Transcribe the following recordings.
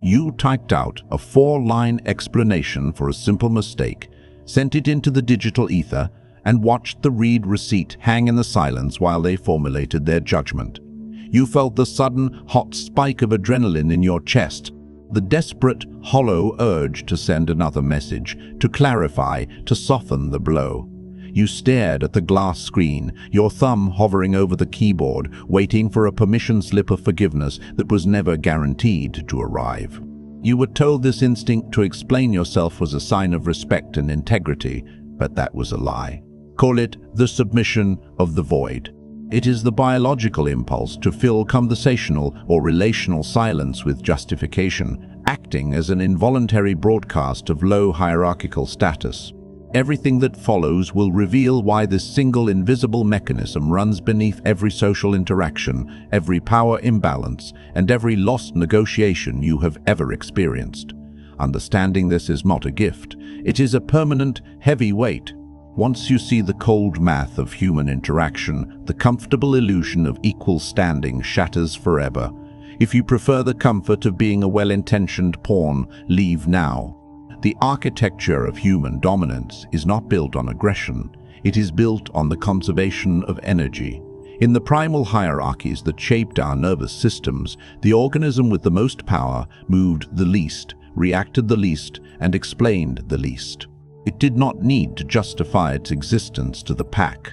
You typed out a 4-line explanation for a simple mistake, sent it into the digital ether, and watched the read receipt hang in the silence while they formulated their judgment. You felt the sudden, hot spike of adrenaline in your chest, the desperate, hollow urge to send another message, to clarify, to soften the blow. You stared at the glass screen, your thumb hovering over the keyboard, waiting for a permission slip of forgiveness that was never guaranteed to arrive. You were told this instinct to explain yourself was a sign of respect and integrity, but that was a lie. Call it the submission of the void. It is the biological impulse to fill conversational or relational silence with justification, acting as an involuntary broadcast of low hierarchical status. Everything that follows will reveal why this single invisible mechanism runs beneath every social interaction, every power imbalance, and every lost negotiation you have ever experienced. Understanding this is not a gift. It is a permanent, heavy weight. Once you see the cold math of human interaction, the comfortable illusion of equal standing shatters forever. If you prefer the comfort of being a well-intentioned pawn, leave now. The architecture of human dominance is not built on aggression. It is built on the conservation of energy. In the primal hierarchies that shaped our nervous systems, the organism with the most power moved the least, reacted the least, and explained the least. It did not need to justify its existence to the pack.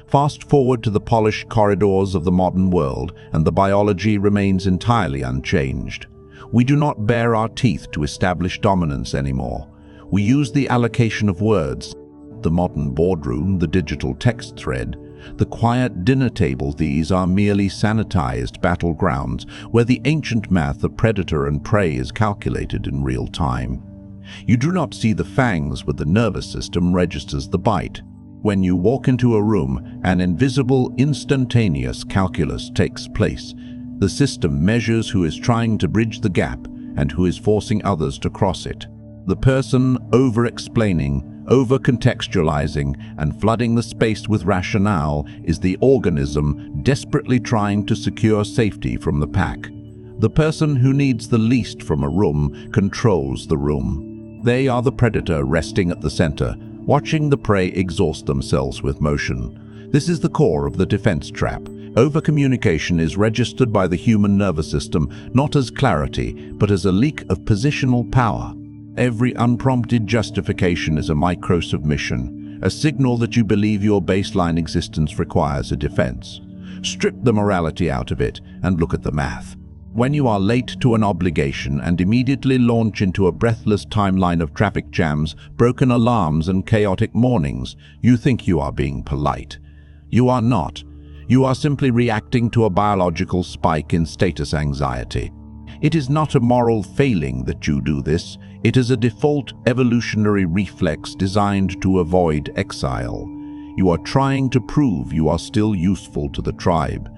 Fast forward to the polished corridors of the modern world, and the biology remains entirely unchanged. We do not bare our teeth to establish dominance anymore. We use the allocation of words, the modern boardroom, the digital text thread, the quiet dinner table. These are merely sanitized battlegrounds where the ancient math of predator and prey is calculated in real time. You do not see the fangs, but the nervous system registers the bite. When you walk into a room, an invisible, instantaneous calculus takes place. The system measures who is trying to bridge the gap and who is forcing others to cross it. The person over-explaining, over-contextualizing, and flooding the space with rationale is the organism desperately trying to secure safety from the pack. The person who needs the least from a room controls the room. They are the predator resting at the center, watching the prey exhaust themselves with motion. This is the core of the defense trap. Over-communication is registered by the human nervous system not as clarity, but as a leak of positional power. Every unprompted justification is a micro-submission, a signal that you believe your baseline existence requires a defense. Strip the morality out of it and look at the math. When you are late to an obligation and immediately launch into a breathless timeline of traffic jams, broken alarms, and chaotic mornings, you think you are being polite. You are not. You are simply reacting to a biological spike in status anxiety. It is not a moral failing that you do this. It is a default evolutionary reflex designed to avoid exile. You are trying to prove you are still useful to the tribe.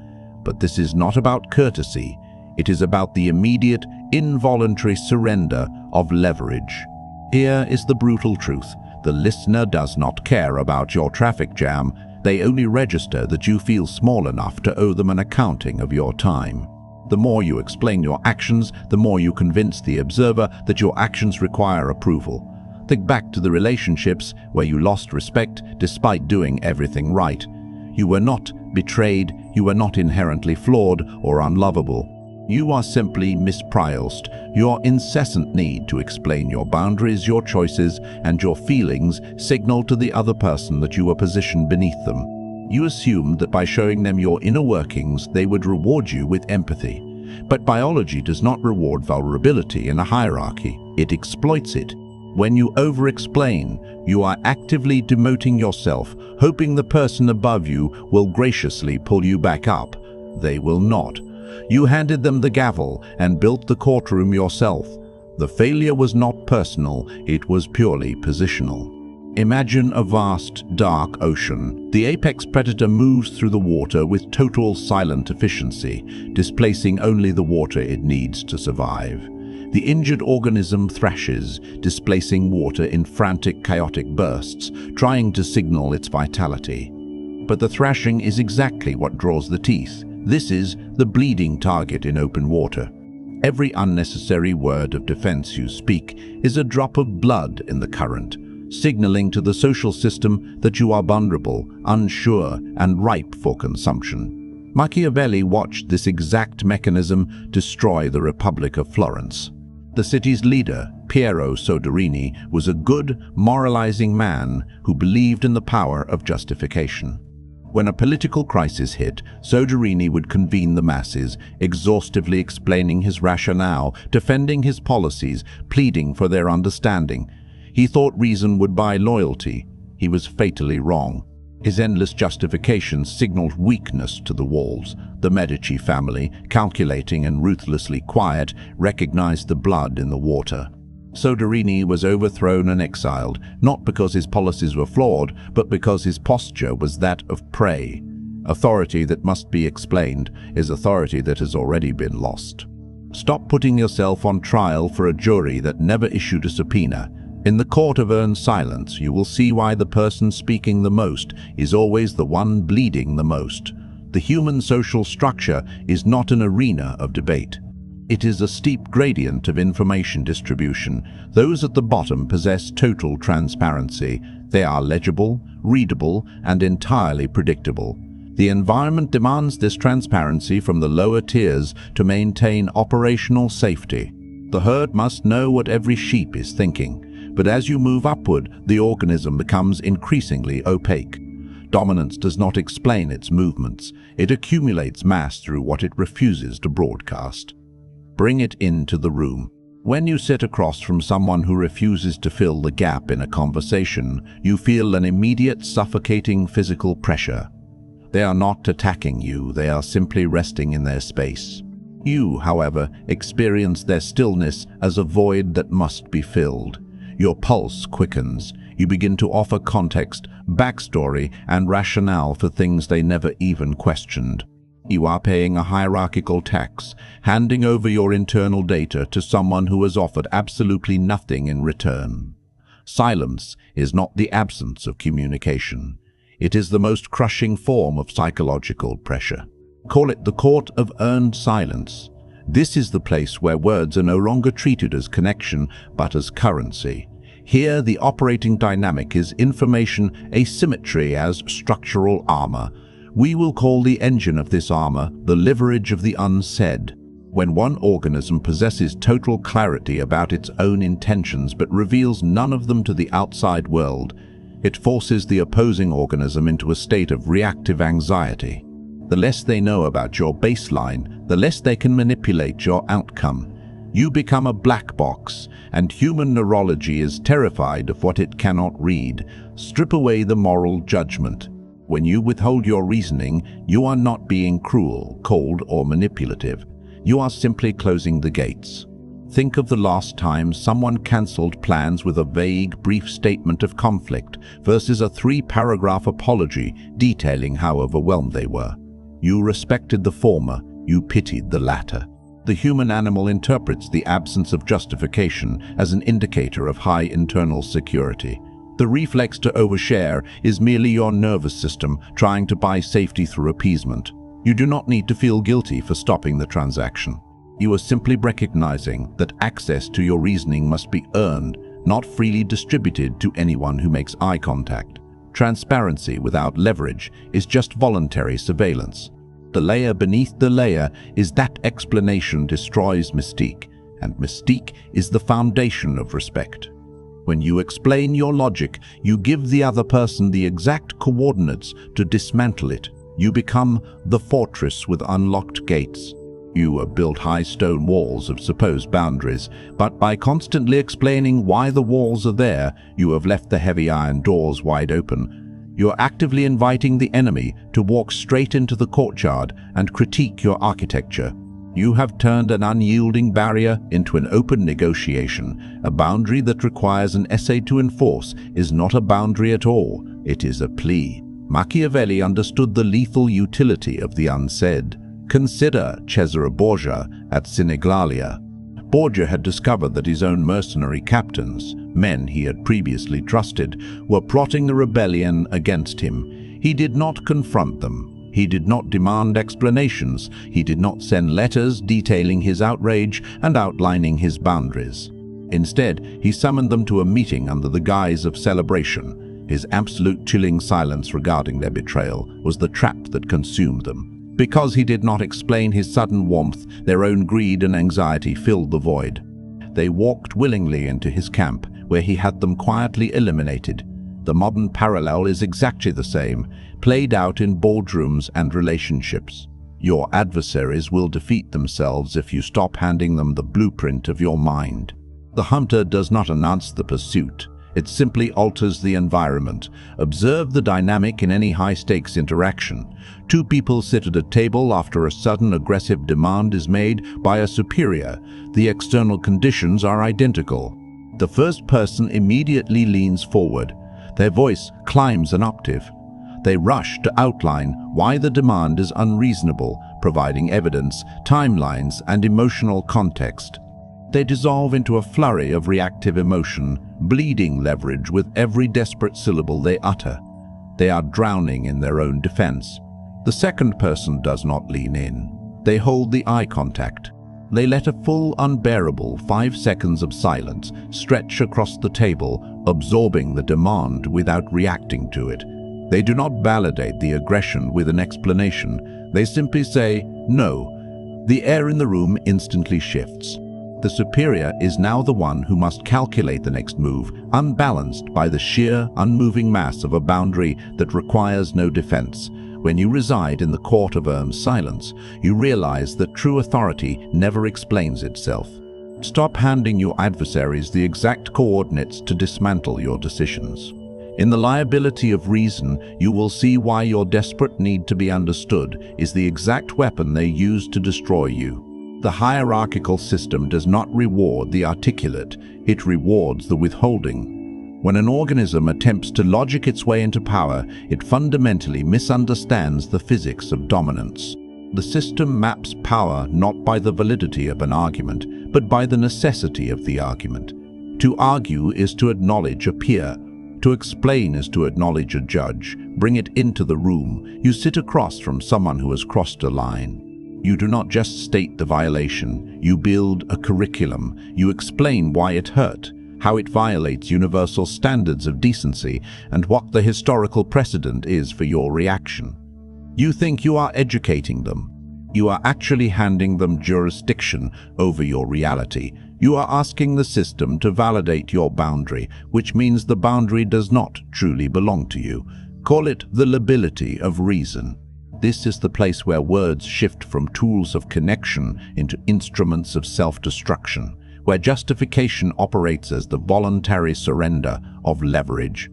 But this is not about courtesy. It is about the immediate, involuntary surrender of leverage. Here is the brutal truth. The listener does not care about your traffic jam. They only register that you feel small enough to owe them an accounting of your time. The more you explain your actions, the more you convince the observer that your actions require approval. Think back to the relationships where you lost respect despite doing everything right. You were not betrayed, you were not inherently flawed or unlovable. You are simply mispriced. Your incessant need to explain your boundaries, your choices, and your feelings signal to the other person that you are positioned beneath them. You assumed that by showing them your inner workings, they would reward you with empathy. But biology does not reward vulnerability in a hierarchy. It exploits it. When you over-explain, you are actively demoting yourself, hoping the person above you will graciously pull you back up. They will not. You handed them the gavel and built the courtroom yourself. The failure was not personal, it was purely positional. Imagine a vast, dark ocean. The apex predator moves through the water with total silent efficiency, displacing only the water it needs to survive. The injured organism thrashes, displacing water in frantic, chaotic bursts, trying to signal its vitality. But the thrashing is exactly what draws the teeth. This is the bleeding target in open water. Every unnecessary word of defense you speak is a drop of blood in the current, signaling to the social system that you are vulnerable, unsure, and ripe for consumption. Machiavelli watched this exact mechanism destroy the Republic of Florence. The city's leader, Piero Soderini, was a good, moralizing man who believed in the power of justification. When a political crisis hit, Soderini would convene the masses, exhaustively explaining his rationale, defending his policies, pleading for their understanding. He thought reason would buy loyalty. He was fatally wrong. His endless justifications signaled weakness to the walls. The Medici family, calculating and ruthlessly quiet, recognized the blood in the water. Soderini was overthrown and exiled, not because his policies were flawed, but because his posture was that of prey. Authority that must be explained is authority that has already been lost. Stop putting yourself on trial for a jury that never issued a subpoena. In the court of earned silence, you will see why the person speaking the most is always the one bleeding the most. The human social structure is not an arena of debate. It is a steep gradient of information distribution. Those at the bottom possess total transparency. They are legible, readable, and entirely predictable. The environment demands this transparency from the lower tiers to maintain operational safety. The herd must know what every sheep is thinking. But as you move upward, the organism becomes increasingly opaque. Dominance does not explain its movements. It accumulates mass through what it refuses to broadcast. Bring it into the room. When you sit across from someone who refuses to fill the gap in a conversation, you feel an immediate suffocating physical pressure. They are not attacking you, they are simply resting in their space. You, however, experience their stillness as a void that must be filled. Your pulse quickens. You begin to offer context, backstory, and rationale for things they never even questioned. You are paying a hierarchical tax, handing over your internal data to someone who has offered absolutely nothing in return. Silence is not the absence of communication. It is the most crushing form of psychological pressure. Call it the court of earned silence. This is the place where words are no longer treated as connection, but as currency. Here, the operating dynamic is information asymmetry as structural armor. We will call the engine of this armor the leverage of the unsaid. When one organism possesses total clarity about its own intentions but reveals none of them to the outside world, it forces the opposing organism into a state of reactive anxiety. The less they know about your baseline, the less they can manipulate your outcome. You become a black box, and human neurology is terrified of what it cannot read. Strip away the moral judgment. When you withhold your reasoning, you are not being cruel, cold, or manipulative. You are simply closing the gates. Think of the last time someone cancelled plans with a vague, brief statement of conflict versus a 3-paragraph apology detailing how overwhelmed they were. You respected the former, you pitied the latter. The human animal interprets the absence of justification as an indicator of high internal security. The reflex to overshare is merely your nervous system trying to buy safety through appeasement. You do not need to feel guilty for stopping the transaction. You are simply recognizing that access to your reasoning must be earned, not freely distributed to anyone who makes eye contact. Transparency without leverage is just voluntary surveillance. The layer beneath the layer is that explanation destroys mystique, and mystique is the foundation of respect. When you explain your logic, you give the other person the exact coordinates to dismantle it. You become the fortress with unlocked gates. You have built high stone walls of supposed boundaries, but by constantly explaining why the walls are there, you have left the heavy iron doors wide open. You are actively inviting the enemy to walk straight into the courtyard and critique your architecture. You have turned an unyielding barrier into an open negotiation. A boundary that requires an essay to enforce is not a boundary at all, it is a plea. Machiavelli understood the lethal utility of the unsaid. Consider Cesare Borgia at Sinigaglia. Borgia had discovered that his own mercenary captains, men he had previously trusted, were plotting the rebellion against him. He did not confront them. He did not demand explanations. He did not send letters detailing his outrage and outlining his boundaries. Instead, he summoned them to a meeting under the guise of celebration. His absolute chilling silence regarding their betrayal was the trap that consumed them. Because he did not explain his sudden warmth, their own greed and anxiety filled the void. They walked willingly into his camp, where he had them quietly eliminated. The modern parallel is exactly the same, played out in boardrooms and relationships. Your adversaries will defeat themselves if you stop handing them the blueprint of your mind. The hunter does not announce the pursuit. It simply alters the environment. Observe the dynamic in any high-stakes interaction. Two people sit at a table after a sudden aggressive demand is made by a superior. The external conditions are identical. The first person immediately leans forward. Their voice climbs an octave. They rush to outline why the demand is unreasonable, providing evidence, timelines, and emotional context. They dissolve into a flurry of reactive emotion, bleeding leverage with every desperate syllable they utter. They are drowning in their own defense. The second person does not lean in. They hold the eye contact. They let a full, unbearable 5 seconds of silence stretch across the table, absorbing the demand without reacting to it. They do not validate the aggression with an explanation. They simply say, "No." The air in the room instantly shifts. The superior is now the one who must calculate the next move, unbalanced by the sheer, unmoving mass of a boundary that requires no defense. When you reside in the court of silence, you realize that true authority never explains itself. Stop handing your adversaries the exact coordinates to dismantle your decisions. In the liability of reason, you will see why your desperate need to be understood is the exact weapon they use to destroy you. The hierarchical system does not reward the articulate, it rewards the withholding. When an organism attempts to logic its way into power, it fundamentally misunderstands the physics of dominance. The system maps power not by the validity of an argument, but by the necessity of the argument. To argue is to acknowledge a peer. To explain is to acknowledge a judge. Bring it into the room. You sit across from someone who has crossed a line. You do not just state the violation. You build a curriculum. You explain why it hurt, how it violates universal standards of decency, and what the historical precedent is for your reaction. You think you are educating them. You are actually handing them jurisdiction over your reality. You are asking the system to validate your boundary, which means the boundary does not truly belong to you. Call it the lability of reason. This is the place where words shift from tools of connection into instruments of self-destruction, where justification operates as the voluntary surrender of leverage.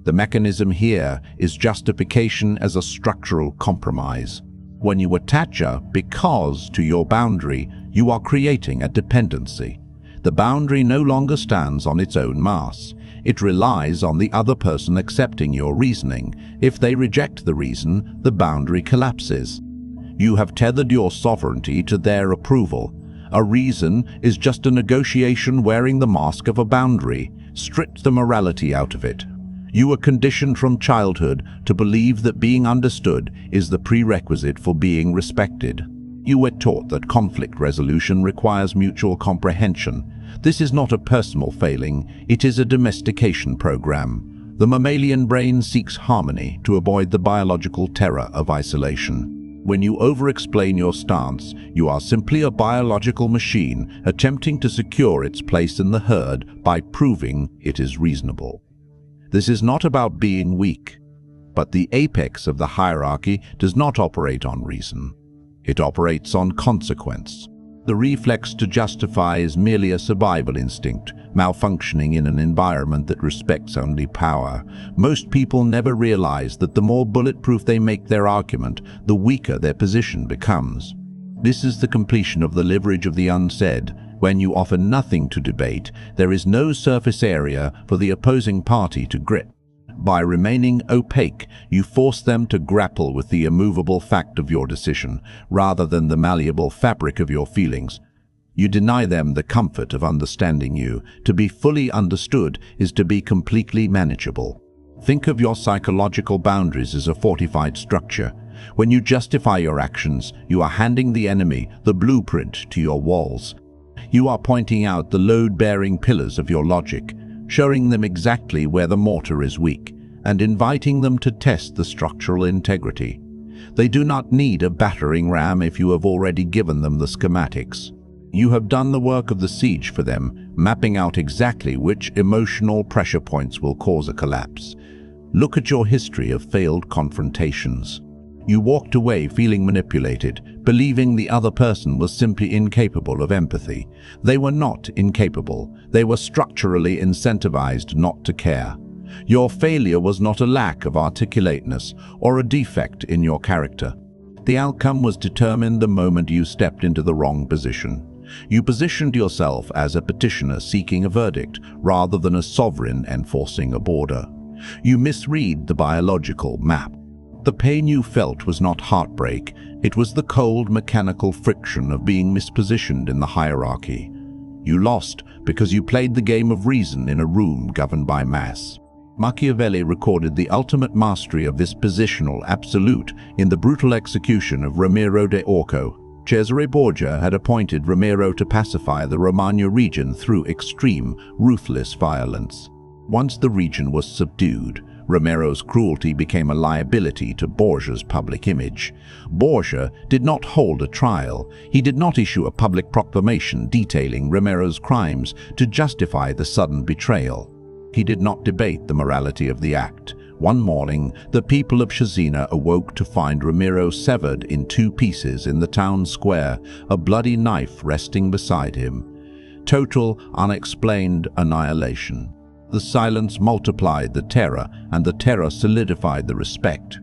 The mechanism here is justification as a structural compromise. When you attach a "because" to your boundary, you are creating a dependency. The boundary no longer stands on its own mass. It relies on the other person accepting your reasoning. If they reject the reason, the boundary collapses. You have tethered your sovereignty to their approval. A reason is just a negotiation wearing the mask of a boundary. Strip the morality out of it. You were conditioned from childhood to believe that being understood is the prerequisite for being respected. You were taught that conflict resolution requires mutual comprehension. This is not a personal failing, it is a domestication program. The mammalian brain seeks harmony to avoid the biological terror of isolation. When you over-explain your stance, you are simply a biological machine attempting to secure its place in the herd by proving it is reasonable. This is not about being weak, but the apex of the hierarchy does not operate on reason. It operates on consequence. The reflex to justify is merely a survival instinct, malfunctioning in an environment that respects only power. Most people never realize that the more bulletproof they make their argument, the weaker their position becomes. This is the completion of the leverage of the unsaid. When you offer nothing to debate, there is no surface area for the opposing party to grip. By remaining opaque, you force them to grapple with the immovable fact of your decision, rather than the malleable fabric of your feelings. You deny them the comfort of understanding you. To be fully understood is to be completely manageable. Think of your psychological boundaries as a fortified structure. When you justify your actions, you are handing the enemy the blueprint to your walls. You are pointing out the load-bearing pillars of your logic, showing them exactly where the mortar is weak, and inviting them to test the structural integrity. They do not need a battering ram if you have already given them the schematics. You have done the work of the siege for them, mapping out exactly which emotional pressure points will cause a collapse. Look at your history of failed confrontations. You walked away feeling manipulated, believing the other person was simply incapable of empathy. They were not incapable. They were structurally incentivized not to care. Your failure was not a lack of articulateness or a defect in your character. The outcome was determined the moment you stepped into the wrong position. You positioned yourself as a petitioner seeking a verdict rather than a sovereign enforcing a border. You misread the biological map. The pain you felt was not heartbreak, it was the cold mechanical friction of being mispositioned in the hierarchy. You lost because you played the game of reason in a room governed by mass. Machiavelli recorded the ultimate mastery of this positional absolute in the brutal execution of Ramiro de Orco. Cesare Borgia had appointed Ramiro to pacify the Romagna region through extreme, ruthless violence. Once the region was subdued, Ramiro's cruelty became a liability to Borgia's public image. Borgia did not hold a trial. He did not issue a public proclamation detailing Ramiro's crimes to justify the sudden betrayal. He did not debate the morality of the act. One morning, the people of Cesena awoke to find Ramiro severed in 2 pieces in the town square, a bloody knife resting beside him. Total, unexplained annihilation. The silence multiplied the terror, and the terror solidified the respect.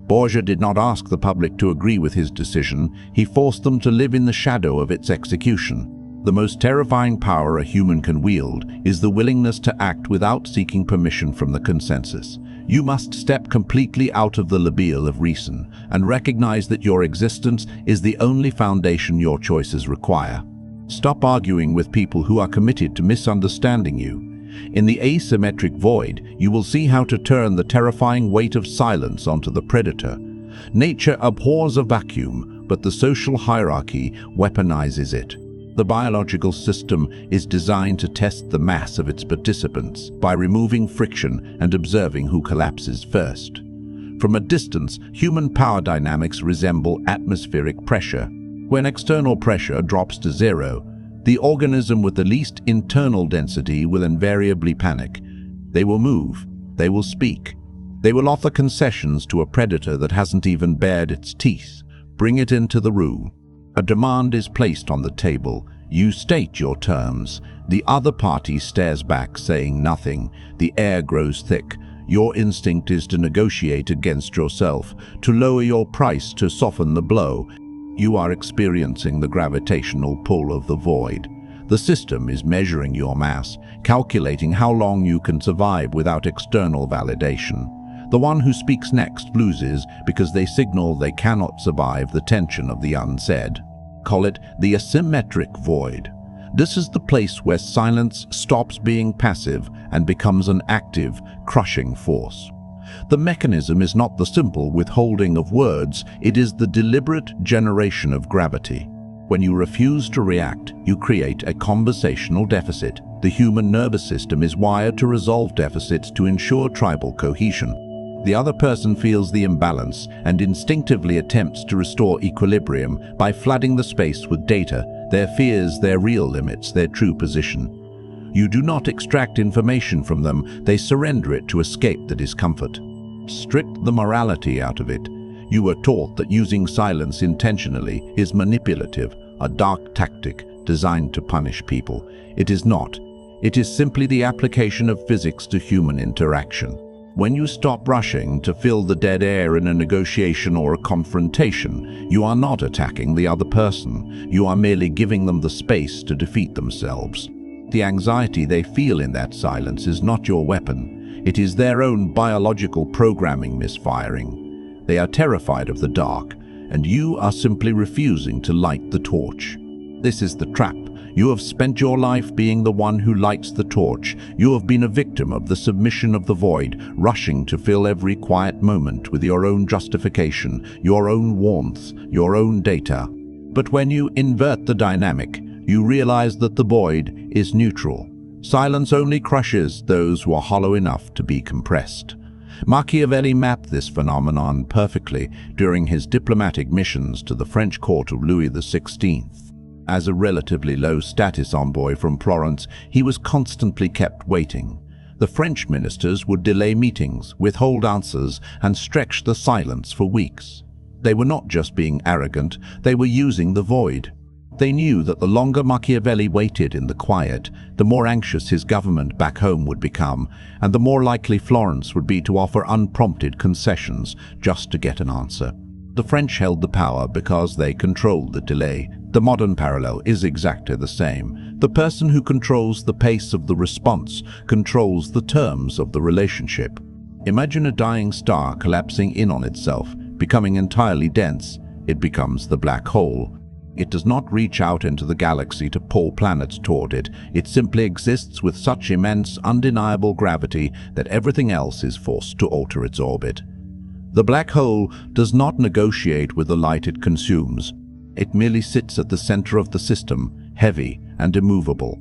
Borgia did not ask the public to agree with his decision. He forced them to live in the shadow of its execution. The most terrifying power a human can wield is the willingness to act without seeking permission from the consensus. You must step completely out of the labile of reason and recognize that your existence is the only foundation your choices require. Stop arguing with people who are committed to misunderstanding you. In the asymmetric void, you will see how to turn the terrifying weight of silence onto the predator. Nature abhors a vacuum, but the social hierarchy weaponizes it. The biological system is designed to test the mass of its participants by removing friction and observing who collapses first. From a distance, human power dynamics resemble atmospheric pressure. When external pressure drops to 0, the organism with the least internal density will invariably panic. They will move. They will speak. They will offer concessions to a predator that hasn't even bared its teeth. Bring it into the room. A demand is placed on the table. You state your terms. The other party stares back, saying nothing. The air grows thick. Your instinct is to negotiate against yourself, to lower your price to soften the blow. You are experiencing the gravitational pull of the void. The system is measuring your mass, calculating how long you can survive without external validation. The one who speaks next loses because they signal they cannot survive the tension of the unsaid. Call it the asymmetric void. This is the place where silence stops being passive and becomes an active, crushing force. The mechanism is not the simple withholding of words, it is the deliberate generation of gravity. When you refuse to react, you create a conversational deficit. The human nervous system is wired to resolve deficits to ensure tribal cohesion. The other person feels the imbalance and instinctively attempts to restore equilibrium by flooding the space with data, their fears, their real limits, their true position. You do not extract information from them, they surrender it to escape the discomfort. Strip the morality out of it. You were taught that using silence intentionally is manipulative, a dark tactic designed to punish people. It is not. It is simply the application of physics to human interaction. When you stop rushing to fill the dead air in a negotiation or a confrontation, you are not attacking the other person. You are merely giving them the space to defeat themselves. The anxiety they feel in that silence is not your weapon. It is their own biological programming misfiring. They are terrified of the dark, and you are simply refusing to light the torch. This is the trap. You have spent your life being the one who lights the torch. You have been a victim of the submission of the void, rushing to fill every quiet moment with your own justification, your own warmth, your own data. But when you invert the dynamic, you realize that the void is neutral. Silence only crushes those who are hollow enough to be compressed. Machiavelli mapped this phenomenon perfectly during his diplomatic missions to the French court of Louis XVI. As a relatively low-status envoy from Florence, he was constantly kept waiting. The French ministers would delay meetings, withhold answers, and stretch the silence for weeks. They were not just being arrogant, they were using the void. They knew that the longer Machiavelli waited in the quiet, the more anxious his government back home would become, and the more likely Florence would be to offer unprompted concessions just to get an answer. The French held the power because they controlled the delay. The modern parallel is exactly the same. The person who controls the pace of the response controls the terms of the relationship. Imagine a dying star collapsing in on itself, becoming entirely dense. It becomes the black hole. It does not reach out into the galaxy to pull planets toward it. It simply exists with such immense, undeniable gravity that everything else is forced to alter its orbit. The black hole does not negotiate with the light it consumes. It merely sits at the center of the system, heavy and immovable.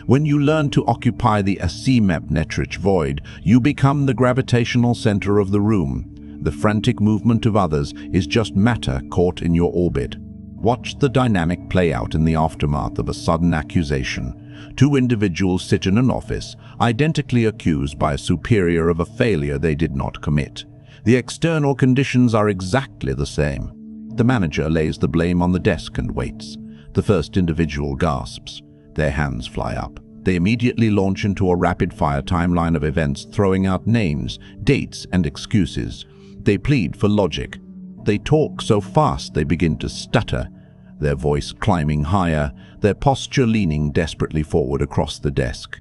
When you learn to occupy the asymmetric void, you become the gravitational center of the room. The frantic movement of others is just matter caught in your orbit. Watch the dynamic play out in the aftermath of a sudden accusation. Two individuals sit in an office, identically accused by a superior of a failure they did not commit. The external conditions are exactly the same. The manager lays the blame on the desk and waits. The first individual gasps. Their hands fly up. They immediately launch into a rapid-fire timeline of events, throwing out names, dates, and excuses. They plead for logic. They talk so fast they begin to stutter, their voice climbing higher, their posture leaning desperately forward across the desk.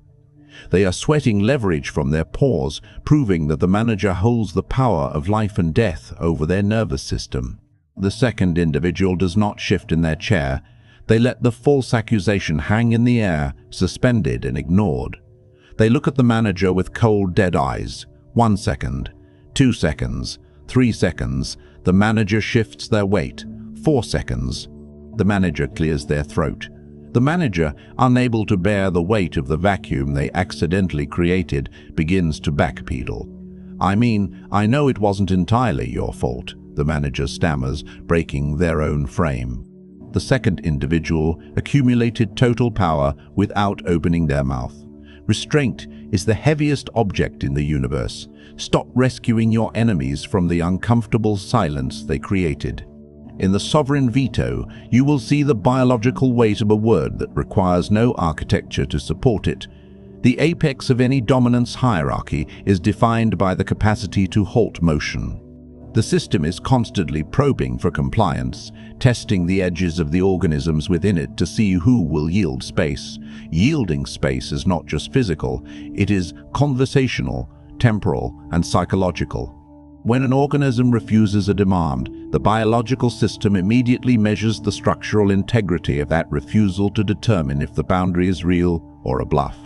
They are sweating leverage from their paws, proving that the manager holds the power of life and death over their nervous system. The second individual does not shift in their chair. They let the false accusation hang in the air, suspended and ignored. They look at the manager with cold, dead eyes. 1 second, 2 seconds, 3 seconds. The manager shifts their weight. 4 seconds. The manager clears their throat. The manager, unable to bear the weight of the vacuum they accidentally created, begins to backpedal. I know it wasn't entirely your fault, the manager stammers, breaking their own frame. The second individual accumulated total power without opening their mouth. Restraint is the heaviest object in the universe. Stop rescuing your enemies from the uncomfortable silence they created. In the sovereign veto, you will see the biological weight of a word that requires no architecture to support it. The apex of any dominance hierarchy is defined by the capacity to halt motion. The system is constantly probing for compliance, testing the edges of the organisms within it to see who will yield space. Yielding space is not just physical, it is conversational, temporal, and psychological. When an organism refuses a demand, the biological system immediately measures the structural integrity of that refusal to determine if the boundary is real or a bluff.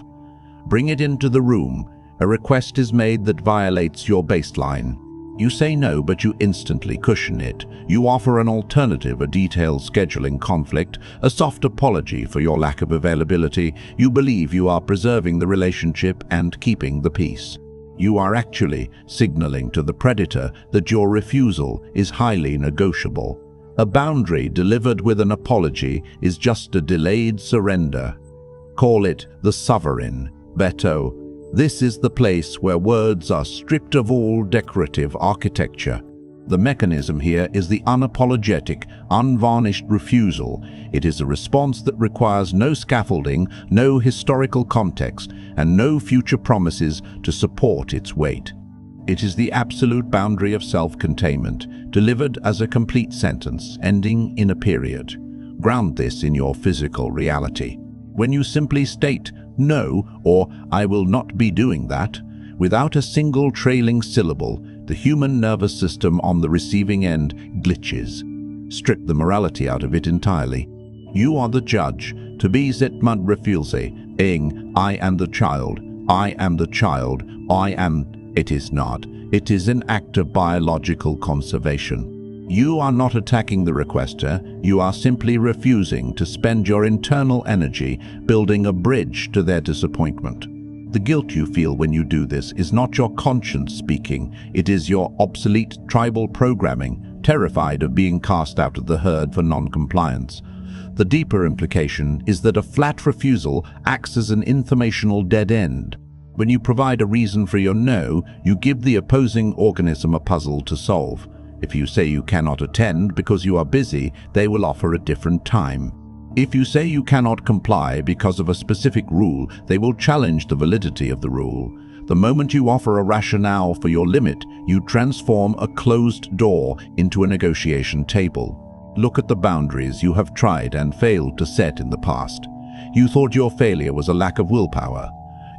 Bring it into the room. A request is made that violates your baseline. You say no, but you instantly cushion it. You offer an alternative, a detailed scheduling conflict, a soft apology for your lack of availability. You believe you are preserving the relationship and keeping the peace. You are actually signaling to the predator that your refusal is highly negotiable. A boundary delivered with an apology is just a delayed surrender. Call it the sovereign veto. This is the place where words are stripped of all decorative architecture. The mechanism here is the unapologetic, unvarnished refusal. It is a response that requires no scaffolding, no historical context, and no future promises to support its weight. It is the absolute boundary of self-containment, delivered as a complete sentence, ending in a period. Ground this in your physical reality. When you simply state no or I will not be doing that, without a single trailing syllable, the human nervous system on the receiving end glitches. Strip the morality out of it entirely. You are the judge. To be Zitmund refuse, ing, I am the child, I am the child, I am. It is not. It is an act of biological conservation. You are not attacking the requester, you are simply refusing to spend your internal energy building a bridge to their disappointment. The guilt you feel when you do this is not your conscience speaking, it is your obsolete tribal programming, terrified of being cast out of the herd for non-compliance. The deeper implication is that a flat refusal acts as an informational dead end. When you provide a reason for your no, you give the opposing organism a puzzle to solve. If you say you cannot attend because you are busy, they will offer a different time. If you say you cannot comply because of a specific rule, they will challenge the validity of the rule. The moment you offer a rationale for your limit, you transform a closed door into a negotiation table. Look at the boundaries you have tried and failed to set in the past. You thought your failure was a lack of willpower.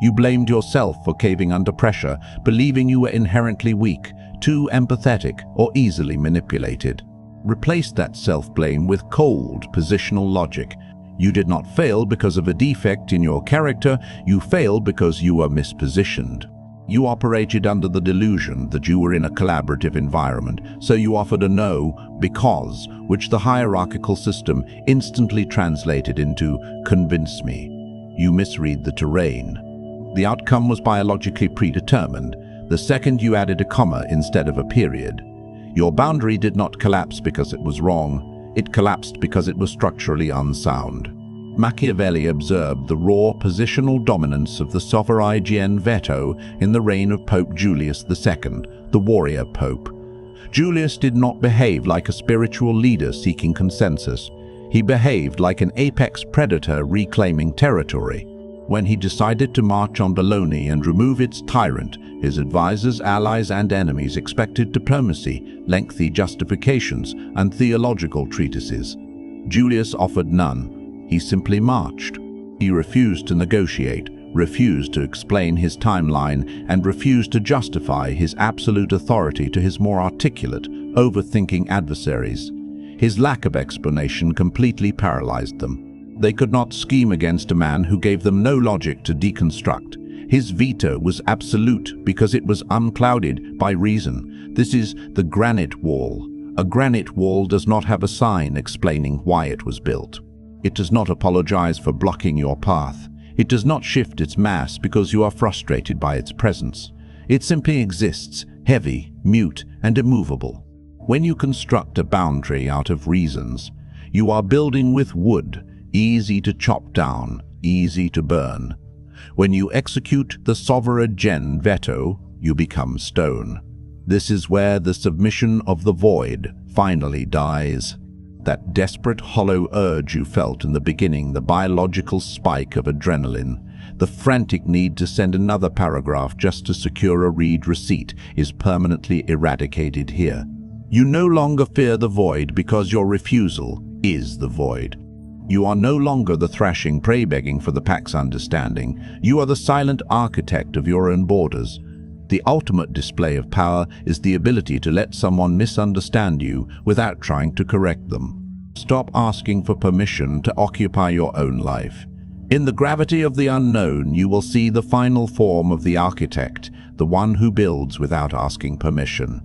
You blamed yourself for caving under pressure, believing you were inherently weak, too empathetic, or easily manipulated. Replace that self-blame with cold, positional logic. You did not fail because of a defect in your character, you failed because you were mispositioned. You operated under the delusion that you were in a collaborative environment, so you offered a no because, which the hierarchical system instantly translated into convince me. You misread the terrain. The outcome was biologically predetermined. The second you added a comma instead of a period. Your boundary did not collapse because it was wrong. It collapsed because it was structurally unsound. Machiavelli observed the raw positional dominance of the sovereign veto in the reign of Pope Julius II, the warrior pope. Julius did not behave like a spiritual leader seeking consensus. He behaved like an apex predator reclaiming territory. When he decided to march on Bologna and remove its tyrant, his advisors, allies, and enemies expected diplomacy, lengthy justifications, and theological treatises. Julius offered none. He simply marched. He refused to negotiate, refused to explain his timeline, and refused to justify his absolute authority to his more articulate, overthinking adversaries. His lack of explanation completely paralyzed them. They could not scheme against a man who gave them no logic to deconstruct. His veto was absolute because it was unclouded by reason. This is the granite wall. A granite wall does not have a sign explaining why it was built. It does not apologize for blocking your path. It does not shift its mass because you are frustrated by its presence. It simply exists, heavy, mute, and immovable. When you construct a boundary out of reasons, you are building with wood, easy to chop down, easy to burn. When you execute the sovereign veto, you become stone. This is where the submission of the void finally dies. That desperate hollow urge you felt in the beginning, the biological spike of adrenaline, the frantic need to send another paragraph just to secure a read receipt is permanently eradicated here. You no longer fear the void because your refusal is the void. You are no longer the thrashing prey begging for the pack's understanding. You are the silent architect of your own borders. The ultimate display of power is the ability to let someone misunderstand you without trying to correct them. Stop asking for permission to occupy your own life. In the gravity of the unknown, you will see the final form of the architect, the one who builds without asking permission.